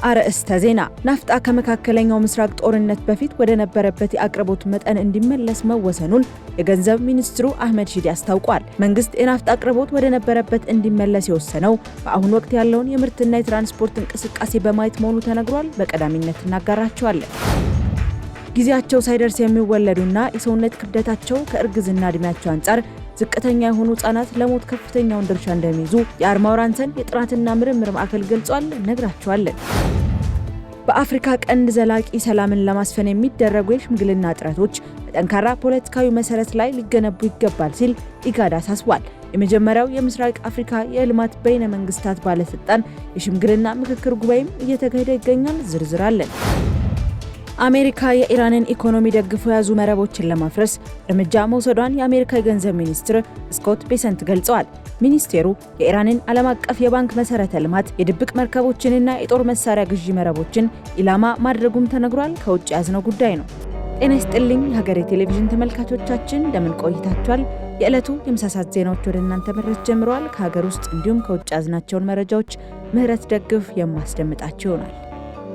አርዕስተ ዜና። ናፍጣ ከመካከለኛው ምስራቅ ጦርነት በፊት ወደ ነበረበት የአቅርቦት መጠን እንዲመለስ መወሰኑን የገንዘብ ሚኒስትሩ አህመድ ሺዴ አስታውቋል። መንግስት የናፍጣ አቅርቦት ወደ ነበረበት እንዲመለስ የወሰነው በአሁኑ ወቅት ያለውን የምርትና የትራንስፖርት እንቅስቃሴ በማየት መሆኑ ተነግሯል። በቀዳሚነት እናጋራቸዋለን። ጊዜያቸው ሳይደርስ የሚወለዱና የሰውነት ክብደታቸው ከእርግዝና እድሜያቸው አንጻር ዝቅተኛ የሆኑ ህጻናት ለሞት ከፍተኛውን ድርሻ እንደሚይዙ የአርማውር ሃንሰን የጥናትና ምርምር ማዕከል ገልጿል። ነግራቸዋለን። በአፍሪካ ቀንድ ዘላቂ ሰላምን ለማስፈን የሚደረጉ የሽምግልና ጥረቶች በጠንካራ ፖለቲካዊ መሰረት ላይ ሊገነቡ ይገባል ሲል ኢጋድ አሳስቧል። የመጀመሪያው የምስራቅ አፍሪካ የልማት በይነ መንግስታት ባለስልጣን የሽምግልና ምክክር ጉባኤም እየተካሄደ ይገኛል። ዝርዝር አለን። አሜሪካ የኢራንን ኢኮኖሚ ደግፈው የያዙ መረቦችን ለማፍረስ እርምጃ መውሰዷን የአሜሪካ የገንዘብ ሚኒስትር ስኮት ቤሰንት ገልጸዋል። ሚኒስቴሩ የኢራንን ዓለም አቀፍ የባንክ መሰረተ ልማት፣ የድብቅ መርከቦችንና የጦር መሳሪያ ግዢ መረቦችን ኢላማ ማድረጉም ተነግሯል። ከውጭ ያዝነው ጉዳይ ነው። ጤና ይስጥልኝ የሀገሬ ቴሌቪዥን ተመልካቾቻችን እንደምን ቆይታችኋል? የዕለቱ የምሳሳት ዜናዎች ወደ እናንተ መድረስ ጀምረዋል። ከሀገር ውስጥ እንዲሁም ከውጭ ያዝናቸውን መረጃዎች ምህረት ደግፍ የማስደምጣቸው ይሆናል።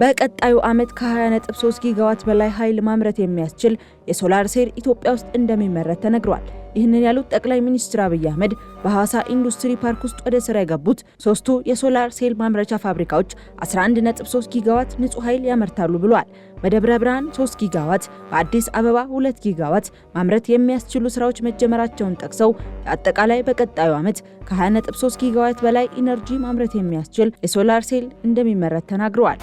በቀጣዩ ዓመት ከ20.3 ጊጋዋት በላይ ኃይል ማምረት የሚያስችል የሶላር ሴል ኢትዮጵያ ውስጥ እንደሚመረት ተነግሯል። ይህንን ያሉት ጠቅላይ ሚኒስትር አብይ አህመድ በሐዋሳ ኢንዱስትሪ ፓርክ ውስጥ ወደ ስራ የገቡት ሶስቱ የሶላር ሴል ማምረቻ ፋብሪካዎች 11.3 ጊጋዋት ንጹህ ኃይል ያመርታሉ ብለዋል። በደብረ ብርሃን 3 ጊጋዋት፣ በአዲስ አበባ 2 ጊጋዋት ማምረት የሚያስችሉ ስራዎች መጀመራቸውን ጠቅሰው አጠቃላይ በቀጣዩ ዓመት ከ20.3 ጊጋዋት በላይ ኢነርጂ ማምረት የሚያስችል የሶላር ሴል እንደሚመረት ተናግረዋል።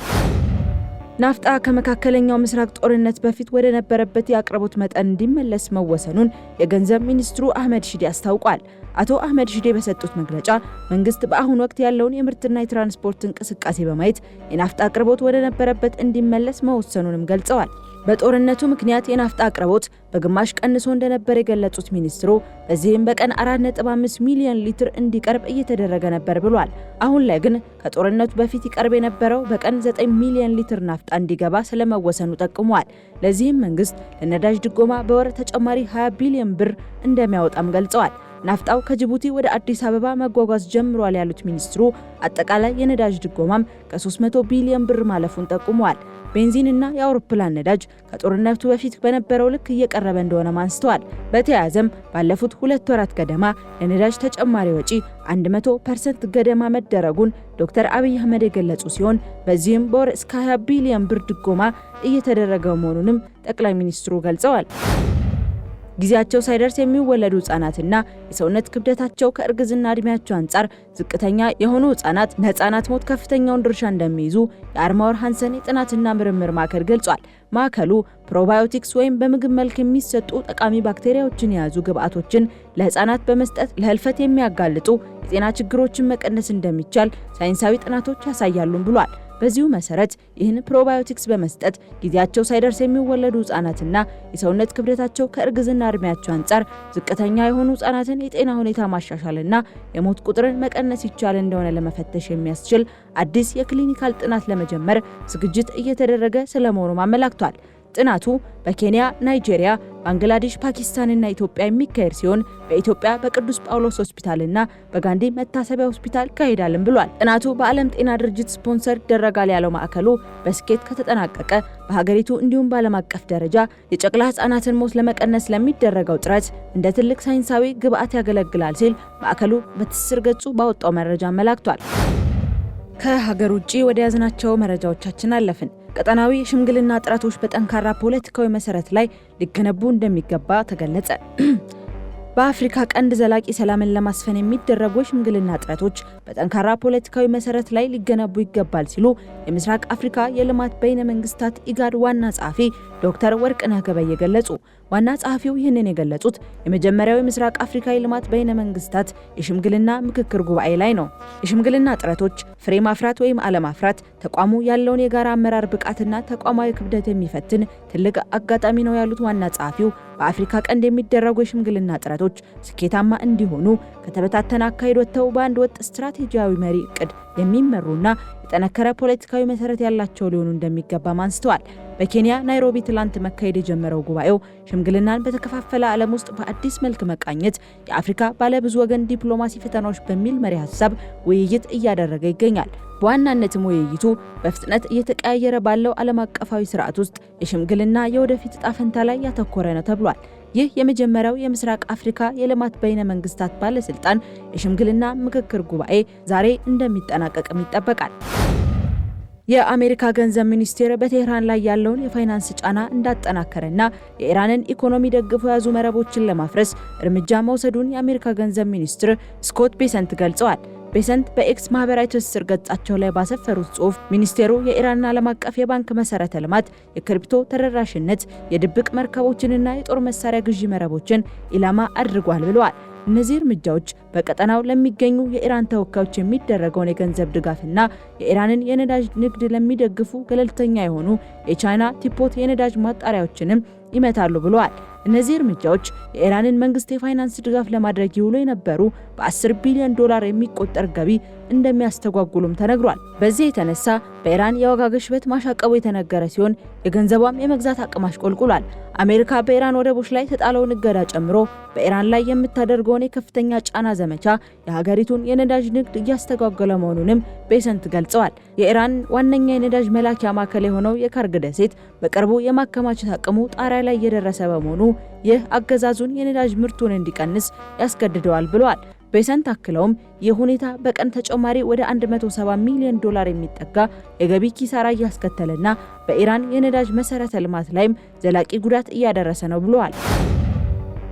ናፍጣ ከመካከለኛው ምስራቅ ጦርነት በፊት ወደ ነበረበት የአቅርቦት መጠን እንዲመለስ መወሰኑን የገንዘብ ሚኒስትሩ አህመድ ሺዴ አስታውቋል። አቶ አህመድ ሺዴ በሰጡት መግለጫ መንግስት በአሁኑ ወቅት ያለውን የምርትና የትራንስፖርት እንቅስቃሴ በማየት የናፍጣ አቅርቦት ወደ ነበረበት እንዲመለስ መወሰኑንም ገልጸዋል። በጦርነቱ ምክንያት የናፍጣ አቅርቦት በግማሽ ቀንሶ እንደነበር የገለጹት ሚኒስትሩ በዚህም በቀን 4.5 ሚሊዮን ሊትር እንዲቀርብ እየተደረገ ነበር ብሏል። አሁን ላይ ግን ከጦርነቱ በፊት ይቀርብ የነበረው በቀን 9 ሚሊዮን ሊትር ናፍጣ እንዲገባ ስለመወሰኑ ጠቁመዋል። ለዚህም መንግስት ለነዳጅ ድጎማ በወር ተጨማሪ 20 ቢሊዮን ብር እንደሚያወጣም ገልጸዋል። ናፍጣው ከጅቡቲ ወደ አዲስ አበባ መጓጓዝ ጀምሯል ያሉት ሚኒስትሩ አጠቃላይ የነዳጅ ድጎማም ከ300 ቢሊዮን ብር ማለፉን ጠቁመዋል። ቤንዚንና የአውሮፕላን ነዳጅ ከጦርነቱ በፊት በነበረው ልክ እየቀረበ እንደሆነ አንስተዋል። በተያያዘም ባለፉት 2 ወራት ገደማ ለነዳጅ ተጨማሪ ወጪ 100% ገደማ መደረጉን ዶክተር አብይ አህመድ የገለጹ ሲሆን በዚህም በወር እስከ 20 ቢሊዮን ብር ድጎማ እየተደረገ መሆኑንም ጠቅላይ ሚኒስትሩ ገልጸዋል። ጊዜያቸው ሳይደርስ የሚወለዱ ህጻናትና የሰውነት ክብደታቸው ከእርግዝና እድሜያቸው አንጻር ዝቅተኛ የሆኑ ህጻናት ለህጻናት ሞት ከፍተኛውን ድርሻ እንደሚይዙ የአርማውር ሃንሰን የጥናትና ምርምር ማዕከል ገልጿል። ማዕከሉ ፕሮባዮቲክስ ወይም በምግብ መልክ የሚሰጡ ጠቃሚ ባክቴሪያዎችን የያዙ ግብዓቶችን ለህጻናት በመስጠት ለህልፈት የሚያጋልጡ የጤና ችግሮችን መቀነስ እንደሚቻል ሳይንሳዊ ጥናቶች ያሳያሉም ብሏል። በዚሁ መሰረት ይህን ፕሮባዮቲክስ በመስጠት ጊዜያቸው ሳይደርስ የሚወለዱ ህጻናትና የሰውነት ክብደታቸው ከእርግዝና እድሜያቸው አንጻር ዝቅተኛ የሆኑ ህጻናትን የጤና ሁኔታ ማሻሻልና የሞት ቁጥርን መቀነስ ይቻል እንደሆነ ለመፈተሽ የሚያስችል አዲስ የክሊኒካል ጥናት ለመጀመር ዝግጅት እየተደረገ ስለመሆኑም አመላክቷል። ጥናቱ በኬንያ፣ ናይጄሪያ፣ ባንግላዴሽ፣ ፓኪስታንና ኢትዮጵያ የሚካሄድ ሲሆን በኢትዮጵያ በቅዱስ ጳውሎስ ሆስፒታልና በጋንዲ መታሰቢያ ሆስፒታል ይካሄዳልም ብሏል። ጥናቱ በዓለም ጤና ድርጅት ስፖንሰር ይደረጋል ያለው ማዕከሉ በስኬት ከተጠናቀቀ በሀገሪቱ እንዲሁም በዓለም አቀፍ ደረጃ የጨቅላ ህጻናትን ሞት ለመቀነስ ለሚደረገው ጥረት እንደ ትልቅ ሳይንሳዊ ግብዓት ያገለግላል ሲል ማዕከሉ በትስስር ገጹ ባወጣው መረጃ አመላክቷል። ከሀገር ውጪ ወደ ያዝናቸው መረጃዎቻችን አለፍን። ቀጠናዊ የሽምግልና ጥረቶች በጠንካራ ፖለቲካዊ መሰረት ላይ ሊገነቡ እንደሚገባ ተገለጸ። በአፍሪካ ቀንድ ዘላቂ ሰላምን ለማስፈን የሚደረጉ የሽምግልና ጥረቶች በጠንካራ ፖለቲካዊ መሰረት ላይ ሊገነቡ ይገባል ሲሉ የምስራቅ አፍሪካ የልማት በይነ መንግስታት ኢጋድ ዋና ጸሐፊ ዶክተር ወርቅነህ ገበየ ገለጹ። ዋና ጸሐፊው ይህንን የገለጹት የመጀመሪያው የምስራቅ አፍሪካ የልማት በይነ መንግስታት የሽምግልና ምክክር ጉባኤ ላይ ነው። የሽምግልና ጥረቶች ፍሬ ማፍራት ወይም አለማፍራት ተቋሙ ያለውን የጋራ አመራር ብቃትና ተቋማዊ ክብደት የሚፈትን ትልቅ አጋጣሚ ነው ያሉት ዋና ጸሐፊው በአፍሪካ ቀንድ የሚደረጉ የሽምግልና ጥረቶች ስኬታማ እንዲሆኑ ከተበታተነ አካሄድ ወጥተው በአንድ ወጥ ስትራቴጂያዊ መሪ እቅድ የሚመሩና የጠነከረ ፖለቲካዊ መሰረት ያላቸው ሊሆኑ እንደሚገባም አንስተዋል። በኬንያ ናይሮቢ ትላንት መካሄድ የጀመረው ጉባኤው ሽምግልናን በተከፋፈለ ዓለም ውስጥ በአዲስ መልክ መቃኘት የአፍሪካ ባለብዙ ወገን ዲፕሎማሲ ፈተናዎች በሚል መሪ ሀሳብ ውይይት እያደረገ ይገኛል። በዋናነትም ውይይቱ በፍጥነት እየተቀያየረ ባለው ዓለም አቀፋዊ ስርዓት ውስጥ የሽምግልና የወደፊት ዕጣ ፈንታ ላይ ያተኮረ ነው ተብሏል። ይህ የመጀመሪያው የምስራቅ አፍሪካ የልማት በይነ መንግስታት ባለስልጣን የሽምግልና ምክክር ጉባኤ ዛሬ እንደሚጠናቀቅም ይጠበቃል። የአሜሪካ ገንዘብ ሚኒስቴር በቴህራን ላይ ያለውን የፋይናንስ ጫና እንዳጠናከረና የኢራንን ኢኮኖሚ ደግፎ የያዙ መረቦችን ለማፍረስ እርምጃ መውሰዱን የአሜሪካ ገንዘብ ሚኒስትር ስኮት ቤሰንት ገልጸዋል። ቤሰንት በኤክስ ማህበራዊ ትስስር ገጻቸው ላይ ባሰፈሩት ጽሑፍ ሚኒስቴሩ የኢራንን ዓለም አቀፍ የባንክ መሰረተ ልማት፣ የክሪፕቶ ተደራሽነት፣ የድብቅ መርከቦችንና የጦር መሳሪያ ግዢ መረቦችን ኢላማ አድርጓል ብለዋል። እነዚህ እርምጃዎች በቀጠናው ለሚገኙ የኢራን ተወካዮች የሚደረገውን የገንዘብ ድጋፍና የኢራንን የነዳጅ ንግድ ለሚደግፉ ገለልተኛ የሆኑ የቻይና ቲፖት የነዳጅ ማጣሪያዎችንም ይመታሉ ብለዋል። እነዚህ እርምጃዎች የኢራንን መንግስት የፋይናንስ ድጋፍ ለማድረግ ይውሉ የነበሩ በ10 ቢሊዮን ዶላር የሚቆጠር ገቢ እንደሚያስተጓጉሉም ተነግሯል። በዚህ የተነሳ በኢራን የዋጋ ግሽበት ማሻቀቡ የተነገረ ሲሆን የገንዘቧም የመግዛት አቅም አሽቆልቁሏል። አሜሪካ በኢራን ወደቦች ላይ ተጣለውን እገዳ ጨምሮ በኢራን ላይ የምታደርገውን የከፍተኛ ጫና ዘመቻ የሀገሪቱን የነዳጅ ንግድ እያስተጓጎለ መሆኑንም ቤሰንት ገልጸዋል። የኢራን ዋነኛ የነዳጅ መላኪያ ማዕከል የሆነው የካርግ ደሴት በቅርቡ የማከማቸት አቅሙ ጣሪያ ላይ እየደረሰ በመሆኑ ይህ አገዛዙን የነዳጅ ምርቱን እንዲቀንስ ያስገድደዋል ብለዋል። ቤሰንት አክለውም ይህ ሁኔታ በቀን ተጨማሪ ወደ 170 ሚሊዮን ዶላር የሚጠጋ የገቢ ኪሳራ እያስከተለና በኢራን የነዳጅ መሰረተ ልማት ላይም ዘላቂ ጉዳት እያደረሰ ነው ብለዋል።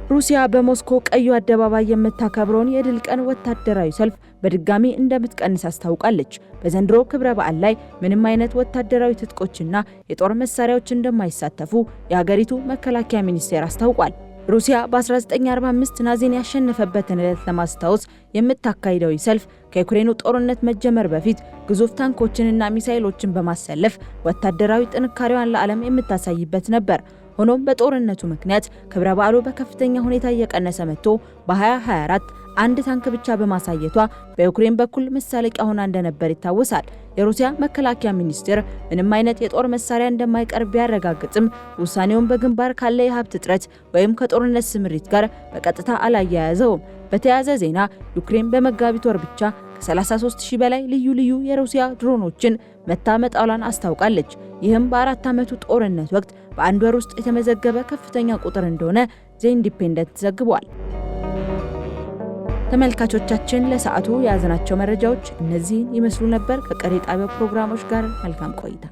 ሩሲያ በሞስኮ ቀዩ አደባባይ የምታከብረውን የድል ቀን ወታደራዊ ሰልፍ በድጋሚ እንደምትቀንስ አስታውቃለች። በዘንድሮ ክብረ በዓል ላይ ምንም አይነት ወታደራዊ ትጥቆችና የጦር መሳሪያዎች እንደማይሳተፉ የሀገሪቱ መከላከያ ሚኒስቴር አስታውቋል። ሩሲያ በ1945 ናዚን ያሸነፈበትን ዕለት ለማስታወስ የምታካሂደው ሰልፍ ከዩክሬኑ ጦርነት መጀመር በፊት ግዙፍ ታንኮችንና ሚሳኤሎችን በማሰለፍ ወታደራዊ ጥንካሬዋን ለዓለም የምታሳይበት ነበር። ሆኖም በጦርነቱ ምክንያት ክብረ በዓሉ በከፍተኛ ሁኔታ እየቀነሰ መጥቶ በ2024 አንድ ታንክ ብቻ በማሳየቷ በዩክሬን በኩል መሳለቂያ ሆና እንደነበር ይታወሳል። የሩሲያ መከላከያ ሚኒስቴር ምንም አይነት የጦር መሳሪያ እንደማይቀርብ ቢያረጋግጥም ውሳኔውን በግንባር ካለ የሀብት እጥረት ወይም ከጦርነት ስምሪት ጋር በቀጥታ አላያያዘውም። በተያያዘ ዜና ዩክሬን በመጋቢት ወር ብቻ ከ33000 በላይ ልዩ ልዩ የሩሲያ ድሮኖችን መታ መጣሏን አስታውቃለች። ይህም በ4 ዓመቱ ጦርነት ወቅት በአንድ ወር ውስጥ የተመዘገበ ከፍተኛ ቁጥር እንደሆነ ዘ ኢንዲፔንደንት ዘግቧል። ተመልካቾቻችን ለሰዓቱ የያዝናቸው መረጃዎች እነዚህን ይመስሉ ነበር። ከቀሪ ጣቢያው ፕሮግራሞች ጋር መልካም ቆይታ